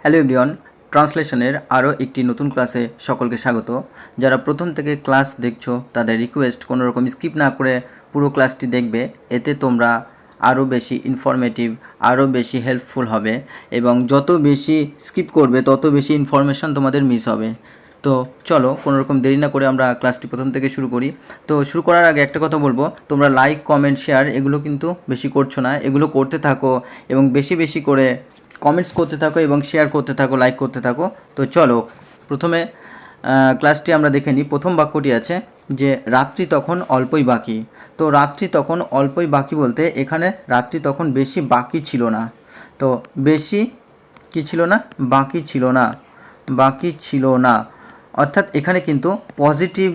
Hello everyone, ট্রান্সলেশনের আরও একটি নতুন ক্লাসে সকলকে স্বাগত। যারা প্রথম থেকে ক্লাস দেখছো তাদের রিকোয়েস্ট কোনো রকম স্কিপ না করে পুরো ক্লাসটি দেখবে। এতে তোমরা আরও বেশি ইনফরমেটিভ, আরও বেশি হেল্পফুল হবে এবং যত বেশি স্কিপ করবে তত বেশি ইনফরমেশান তোমাদের মিস হবে। তো চলো কোনো রকম দেরি না করে আমরা ক্লাসটি প্রথম থেকে শুরু করি। তো শুরু করার আগে একটা কথা বলবো, তোমরা লাইক, কমেন্ট, শেয়ার এগুলো কিন্তু বেশি করছো না। এগুলো করতে থাকো এবং বেশি বেশি করে কমেন্টস করতে থাকো এবং শেয়ার করতে থাকো, লাইক করতে থাকো। তো চলো প্রথমে ক্লাসটি আমরা দেখে নিই। প্রথম বাক্যটি আছে যে রাত্রি তখন অল্পই বাকি। তো রাত্রি তখন অল্পই বাকি বলতে এখানে রাত্রি তখন বেশি বাকি ছিল না। তো বেশি কি ছিল না? বাকি ছিল না, বাকি ছিল না। অর্থাৎ এখানে কিন্তু পজিটিভ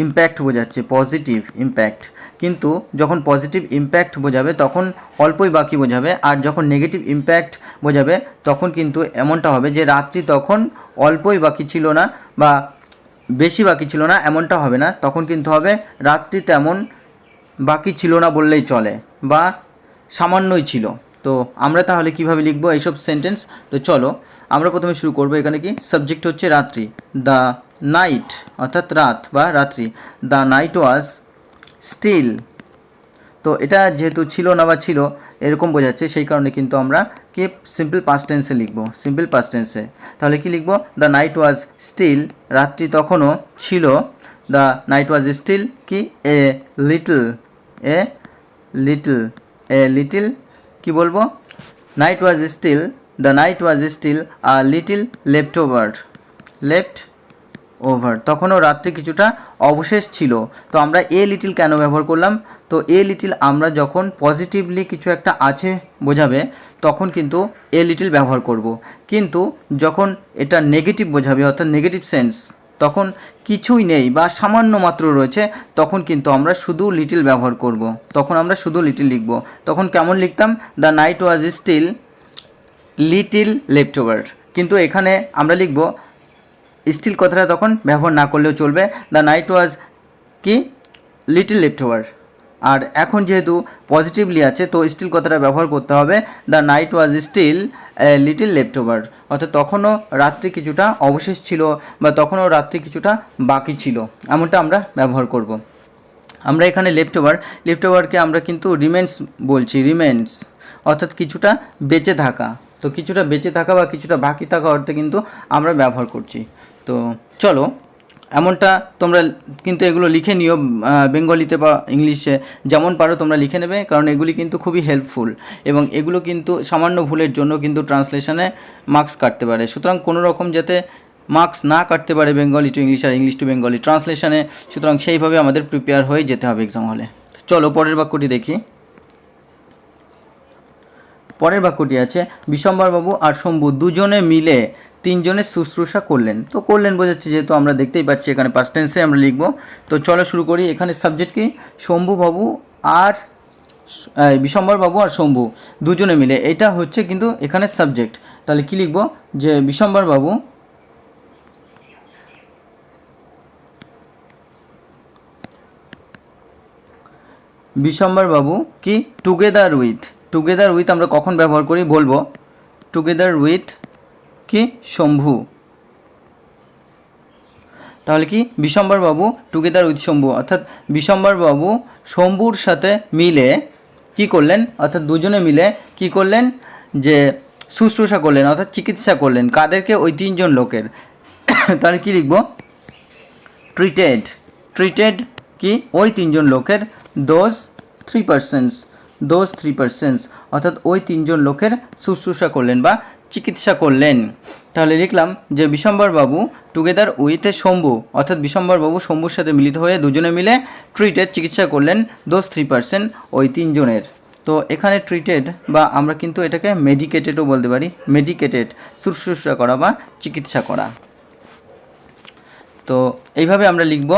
ইম্প্যাক্ট বোঝাচ্ছে, পজিটিভ ইম্প্যাক্ট। কিন্তু যখন পজিটিভ ইম্প্যাক্ট বোঝাবে তখন অল্পই বাকি বোঝাবে, আর যখন নেগেটিভ ইম্প্যাক্ট বোঝাবে তখন কিন্তু এমনটা হবে যে রাত্রি তখন অল্পই বাকি ছিল না বা বেশি বাকি ছিল না, এমনটা হবে না। তখন কিন্তু হবে রাত্রি তেমন বাকি ছিল না বললেই চলে বা সামান্যই ছিল। তো আমরা তাহলে কিভাবে লিখবো এইসব সেন্টেন্স? তো চলো আমরা প্রথমে শুরু করবো। এখানে কি সাবজেক্ট হচ্ছে রাত্রি, দ্য নাইট অর্থাৎ রাত বা রাত্রি। The night was still. তো এটা যেহেতু ছিল না বা ছিল এরকম বোঝাচ্ছে, সেই কারণে কিন্তু আমরা কি সিম্পল পাস্ট টেন্সে লিখব, সিম্পল পাস্ট টেন্সে। তাহলে কি লিখব? দ্য নাইট ওয়াজ স্টিল, রাত্রি তখনও ছিল। দ্য নাইট ওয়াজ স্টিল কি a little, a little, a little কি বলবো? Night was still, the night was still a little left over, left over, তখনও রাত্রি কিছুটা অবশেষ ছিল। তো আমরা এ লিটিল কেন ব্যবহার করলাম? তো এ লিটিল আমরা যখন পজিটিভলি কিছু একটা আছে বোঝাবে তখন কিন্তু এ লিটিল ব্যবহার করব। কিন্তু যখন এটা নেগেটিভ বোঝাবে অর্থাৎ নেগেটিভ সেন্স, তখন কিছুই নেই বা সামান্য মাত্র রয়েছে, তখন কিন্তু আমরা শুধু লিটিল ব্যবহার করব। তখন আমরা শুধু লিটিল লিখব। তখন কেমন লিখতাম? The night was still little left over. কিন্তু এখানে আমরা লিখব স্টিল কথাটা তখন ব্যবহার না করলেও চলবে। দ্য নাইট ওয়াজ কি লিটিল লেফট ওভার। আর এখন যেহেতু পজিটিভলি আছে তো স্টিল কথাটা ব্যবহার করতে হবে। The night was still little left over, অর্থাৎ তখনও রাত্রি কিছুটা অবশেষ ছিল বা তখনও রাত্রি কিছুটা বাকি ছিল, এমনটা আমরা ব্যবহার করব। আমরা এখানে লেফট ওভারকে আমরা কিন্তু রিমেন্স বলছি, রিমেন্স অর্থাৎ কিছুটা বেঁচে থাকা। তো কিছুটা বেঁচে থাকা বা কিছুটা বাকি থাকা অর্থে কিন্তু আমরা ব্যবহার করছি। তো চলো এমনটা তোমরা কিন্তু এগুলো লিখে নিও, বেঙ্গলিতে বা ইংলিশে যেমন পারো তোমরা লিখে নেবে, কারণ এগুলি কিন্তু খুবই হেল্পফুল এবং এগুলো কিন্তু সামান্য ভুলের জন্য কিন্তু ট্রান্সলেশনে মার্কস কাটতে পারে। সুতরাং কোনো রকম যাতে মার্কস না কাটতে পারে বেঙ্গলি টু ইংলিশ আর ইংলিশ টু বেঙ্গলি ট্রান্সলেশনে, সুতরাং সেইভাবে আমাদের প্রিপেয়ার হয়ে যেতে হবে এক্সাম হলে। চলো পরের বাক্যটি দেখি। পরের বাক্যটি আছে বিশম্বরবাবু আর শম্ভু দুজনে মিলে তিনজনের শুশ্রূষা করলেন। তো করলেন বোঝাচ্ছে, যেহেতু আমরা দেখতেই পাচ্ছি এখানে পাস্ট টেন্সে আমরা লিখব। তো চলো শুরু করি। এখানে সাবজেক্ট কি? শম্ভুবাবু আর বিশম্বরবাবু আর শম্ভু দুজনে মিলে, এটা হচ্ছে কিন্তু এখানে সাবজেক্ট। তাহলে কি লিখব? যে বিশম্বরবাবু বিশম্বরবাবু কি টুগেদার উইথ, টুগেদার উইথ আমরা কখন ব্যবহার করি? বলবো টুগেদার উইথ কি শম্ভু। তাহলে কি বিশম্বরবাবু টুগেদার উইথ শম্ভু, অর্থাৎ বিশম্বরবাবু শম্ভুর সাথে মিলে কি করলেন? অর্থাৎ দুজনে মিলে কি করলেন? যে শুশ্রূষা করলেন অর্থাৎ চিকিৎসা করলেন। কাদেরকে? ওই তিনজন লোকের। তাহলে কি লিখব? ট্রিটেড, ট্রিটেড কি ওই তিনজন লোকের, those three persons, those three persons, অর্থাৎ ওই তিনজন লোকের শুশ্রূষা করলেন বা চিকিৎসা করলেন। তাহলে লিখলাম যে বিশম্বরবাবু টুগেদার উইথ শম্ভু, অর্থাৎ বিশম্বরবাবু শম্ভুর সাথে মিলিত হয়ে দুজনে মিলে ট্রিটেড চিকিৎসা করলেন দোজ থ্রি পার্সন ওই তিনজনের। তো এখানে ট্রিটেড বা আমরা কিন্তু এটাকে মেডিকেটেডও বলতে পারি, মেডিকেটেড শুশ্রূষা করা বা চিকিৎসা করা। তো এইভাবে আমরা লিখব।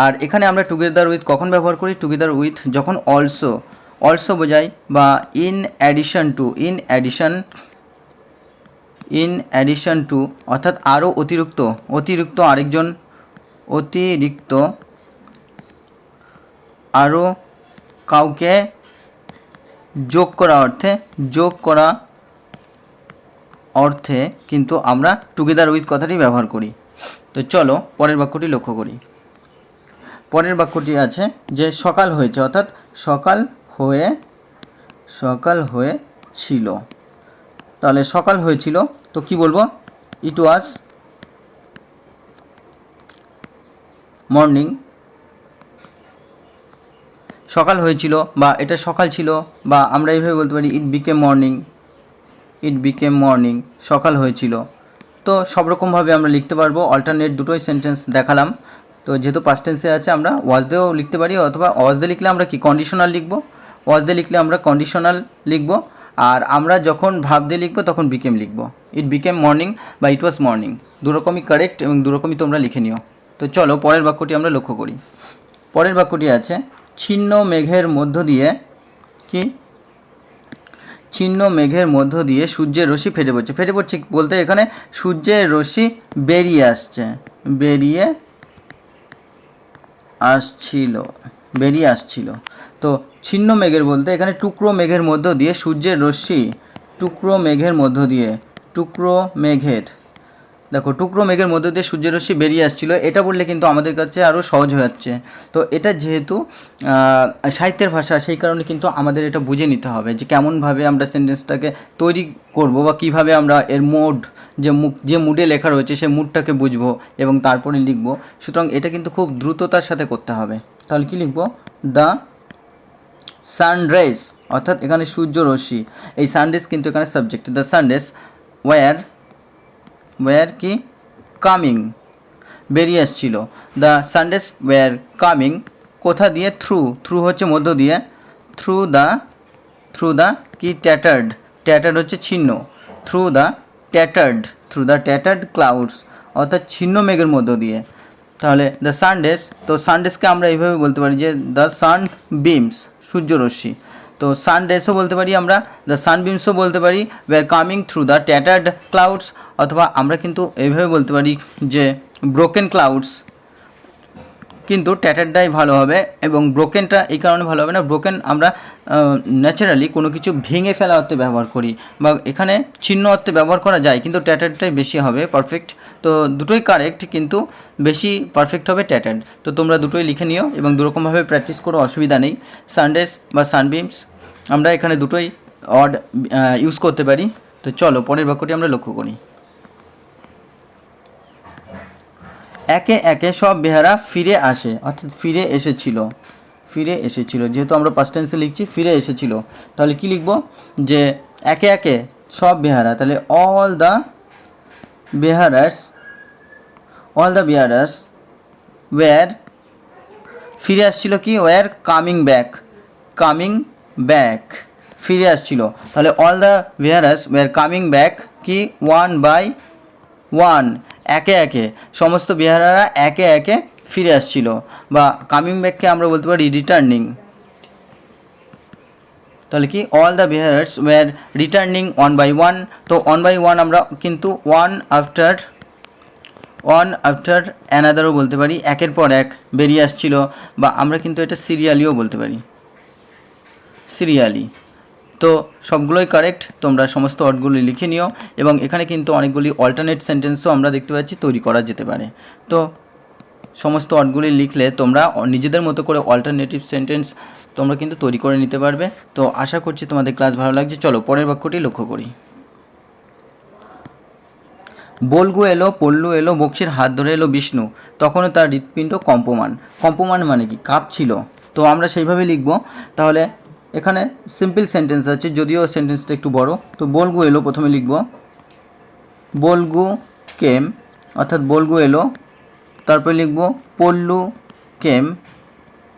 আর এখানে আমরা টুগেদার উইথ কখন ব্যবহার করি? টুগেদার উইথ যখন অলসো, অলসো বোঝাই বা in addition to, in addition, in addition to অর্থাৎ আরও অতিরিক্ত, অতিরিক্ত আরেকজন, অতিরিক্ত আরও কাউকে যোগ করা অর্থে, যোগ করা অর্থে কিন্তু আমরা টুগেদার উইথ কথাটি ব্যবহার করি। তো চলো পরের বাক্যটি লক্ষ্য করি। পরের বাক্যটি আছে যে সকাল হয়েছে, অর্থাৎ সকাল হয়েছিল। তাহলে সকাল হয়েছিল তো কি বলবো? ইট ওয়াজ মর্নিং। সকাল হয়েছিল বা এটা সকাল ছিল, বা আমরা এইভাবে বলতে পারি ইট বিকেম মর্নিং, সকাল হয়েছিল। তো সব রকমভাবে আমরা লিখতে পারবো, অল্টারনেট দুটোই সেন্টেন্স দেখালাম। তো যেহেতু পাস্ট টেন্সে আছে আমরা ওয়াজ দিয়েও লিখতে পারি, অথবা ওয়াজ দিয়ে লিখলে আমরা কি কন্ডিশনাল লিখবো, ওয়াজ দিয়ে লিখলে আমরা কন্ডিশনাল লিখবো, আর আমরা যখন ভার্ব দিয়ে লিখবো তখন বিকেম লিখবো। ইট বিকেম মর্নিং বা ইট ওয়াজ মর্নিং, দুরকমই কারেক্ট এবং দুরকমই তোমরা লিখে নিও। তো চলো পরের বাক্যটি আমরা লক্ষ্য করি। পরের বাক্যটি আছে ছিন্ন মেঘের মধ্য দিয়ে কি? ছিন্ন মেঘের মধ্য দিয়ে সূর্যের রশ্মি ফেটে পড়ছে বলতে এখানে সূর্যের রশ্মি বেরিয়ে আসছিল। তো ছিন্ন মেঘের বলতে এখানে টুকরো মেঘের মধ্য দিয়ে সূর্যের রশ্মি, টুকরো মেঘের দেখো টুকরো মেঘের মধ্য দিয়ে সূর্যের রশ্মি বেরিয়ে আসছিল, এটা বললে কিন্তু আমাদের কাছে আরও সহজ হয়ে যাচ্ছে। তো এটা যেহেতু সাহিত্যের ভাষা, সেই কারণে কিন্তু আমাদের এটা বুঝে নিতে হবে যে কেমনভাবে আমরা সেন্টেন্সটাকে তৈরি করব বা কিভাবে আমরা এর মোড, যে মুডে লেখা রয়েছে সেই মুডটাকে বুঝবো এবং তারপরে লিখবো। সুতরাং এটা কিন্তু খুব দ্রুততার সাথে করতে হবে। তাহলে কি লিখবো? দ্য সানরাইজ, অর্থাৎ এখানে সূর্য রশ্মি, এই সানরাইজ কিন্তু এখানে সাবজেক্ট। দ্য সানরাইজ ওয়ার কি? কামিং, বেরিয়ে আসছিল। দ্য সানরাইজ ওয়ার কামিং কোথা দিয়ে? থ্রু হচ্ছে মধ্য দিয়ে, থ্রু দ্য কি? ট্যাটার্ড হচ্ছে ছিন্ন, থ্রু দ্য ট্যাটার্ড ক্লাউডস, অর্থাৎ ছিন্ন মেঘের মধ্য দিয়ে। তাহলে দ্য সানডেস, তো সানডেসকে আমরা এইভাবে বলতে পারি যে দ্য সান বিমস, সূর্যরশ্মি। তো সানডেসও বলতে পারি আমরা, দ্য সানবিমসও বলতে পারি, were coming through the ট্যাটার্ড clouds, অথবা আমরা কিন্তু এইভাবে বলতে পারি যে ব্রোকেন ক্লাউডস, কিন্তু ট্যাটারটাই ভালো হবে। এবং ব্রোকেনটা এই কারণে ভালো হবে না, ব্রোকেন আমরা ন্যাচারালি কোনো কিছু ভেঙে ফেলা অর্থে ব্যবহার করি, বা এখানে ছিন্ন অর্থে ব্যবহার করা যায়, কিন্তু ট্যাটারটাই বেশি হবে পারফেক্ট। তো দুটোই কারেক্ট, কিন্তু বেশি পারফেক্ট হবে ট্যাটার্ড। তো তোমরা দুটোই লিখে নিও এবং দুরকমভাবে প্র্যাকটিস করো, অসুবিধা নেই। সানডেস বা সানবিমস আমরা এখানে দুটোই অড ইউজ করতে পারি। তো চলো পরের বাক্যটি আমরা লক্ষ্য করি। একে একে সব বেহারা ফিরে আসে, অর্থাৎ ফিরে এসেছিল, যেহেতু আমরা পাস্ট টেন্সে লিখছি ফিরে এসেছিল। তাহলে কি লিখব? যে একে একে সব বেহারা, তাহলে অল দ্য বেহারাস ওয়ার, ফিরে আসছিল কি? ওয়ার কামিং ব্যাক, ফিরে আসছিল। তাহলে all the bearers were coming back কি? ওয়ান বাই ওয়ান, একে একে সমস্ত বিহারারা একে একে ফিরে আসছিল, বা কামিং ব্যাককে আমরা বলতে পারি রিটার্নিং। তাহলে কি? All the bearers were returning one by one. তো ওয়ান বাই ওয়ান আমরা কিন্তু ওয়ান আফটার অ্যানাদারও বলতে পারি, একের পর এক বেরিয়ে আসছিল, বা আমরা কিন্তু এটা সিরিয়ালিও বলতে পারি, সিরিয়ালি। তো সবগুলোই কারেক্ট, তোমরা সমস্ত ওয়ার্ডগুলি লিখে নিও। এবং এখানে কিন্তু অনেকগুলি অল্টারনেট সেন্টেন্সও আমরা দেখতে পাচ্ছি তৈরি করা যেতে পারে। তো সমস্ত ওয়ার্ডগুলি লিখলে তোমরা নিজেদের মতো করে অল্টারনেটিভ সেন্টেন্স তোমরা কিন্তু তৈরি করে নিতে পারবে। তো আশা করছি তোমাদের ক্লাস ভালো লাগছে। চলো পরের বাক্যটি লক্ষ্য করি। বল্গু এলো, পল্লু এলো, বক্সির হাত ধরে এলো বিষ্ণু, তখনও তার হৃৎপিণ্ড কম্পমান মানে কি? কাঁপছিল। তো আমরা সেইভাবে লিখব। তাহলে এখানে সিম্পল সেন্টেন্স আছে, যদিও সেন্টেন্সটা একটু বড়। তো বল্গু এলো প্রথমে লিখব, বল্গু কেম, অর্থাৎ বল্গু এলো। তারপরে লিখব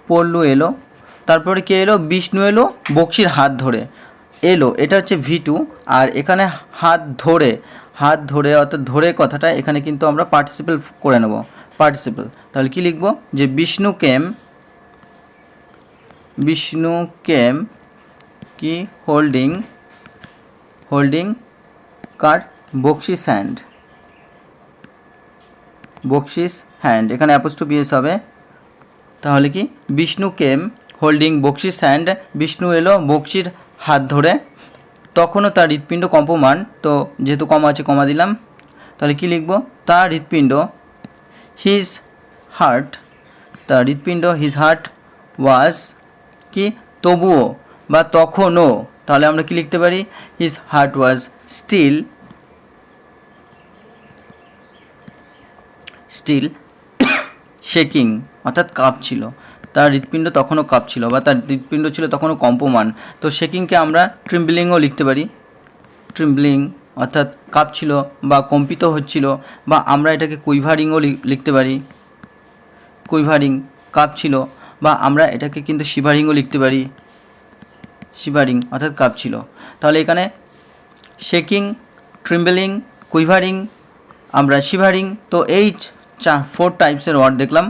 পল্লু এলো। তারপরে কে এলো? বিষ্ণু এলো, বক্সির হাত ধরে এলো, এটা হচ্ছে V2। আর এখানে হাত ধরে অর্থাৎ ধরে কথাটা এখানে কিন্তু আমরা পার্টিসিপল করে নেব, পার্টিসিপল। তাহলে কি লিখব? যে বিষ্ণু কেম কি? হোল্ডিং কার? বক্সিস হ্যান্ড, এখানে অ্যাপোস্ট্রোফি এস হবে। তাহলে কি? বিষ্ণু কেম হোল্ডিং বক্সিস হ্যান্ড, বিষ্ণু এলো বক্সির হাত ধরে, তখনও তার হৃৎপিণ্ড কম্পমান। তো যেহেতু কমা আছে কমা দিলাম, তাহলে কি লিখব, তার হৃৎপিণ্ড হিজ হার্ট, তার হৃৎপিণ্ড হিজ হার্ট ওয়াজ কি তবুও বা তখনও, তাহলে আমরা কি লিখতে পারি, his heart was still shaking, অর্থাৎ কাঁপছিল, তার হৃৎপিণ্ড তখনও কাঁপছিল বা তার হৃৎপিণ্ড ছিল তখনও কম্পমান। তো শেকিংকে আমরা ট্রিম্বলিংও লিখতে পারি, ট্রিম্বলিং অর্থাৎ কাঁপছিল বা কম্পিত হচ্ছিল, বা আমরা এটাকে কুইভারিংও লিখতে পারি, কুইভারিং কাঁপছিল, বা আমরা এটাকে কিন্তু শিভারিংও লিখতে পারি, শিভারিং অর্থাৎ কাঁপছিল। তাহলে এখানে শেকিং, ট্রিম্বলিং, কুইভারিং, আমরা শিভারিং, তো এই 4 টাইপসের ওয়ার্ড দেখলাম।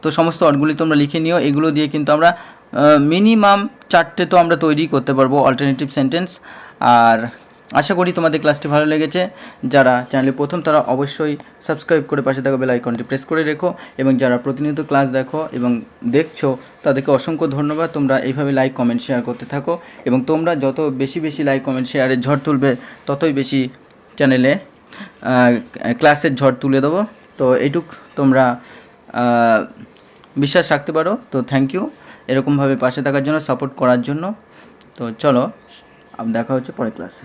তো সমস্ত ওয়ার্ডগুলি তোমরা লিখে নিও। এগুলো দিয়ে কিন্তু আমরা মিনিমাম 4টে তো আমরা তৈরি করতে পারবো অল্টারনেটিভ সেন্টেন্স। আর আশা করি তোমাদের ক্লাসটি ভালো লেগেছে। যারা চ্যানেলে প্রথম তারা অবশ্যই সাবস্ক্রাইব করে পাশে থাকা বেল আইকনটি প্রেস করে রেখো, এবং যারা প্রতিনিয়ত ক্লাস দেখো এবং দেখছো তাদেরকে অসংখ্য ধন্যবাদ। তোমরা এইভাবে লাইক কমেন্ট শেয়ার করতে থাকো, এবং তোমরা যত বেশি বেশি লাইক কমেন্ট শেয়ারের ঝড় তুলবে ততই বেশি চ্যানেলে ক্লাসের ঝড় তুলে দেবো। তো এইটুক তোমরা বিশ্বাস রাখতে পারো। তো থ্যাংক ইউ এরকমভাবে পাশে থাকার জন্য, সাপোর্ট করার জন্য। তো চলো দেখা হচ্ছে পরের ক্লাসে।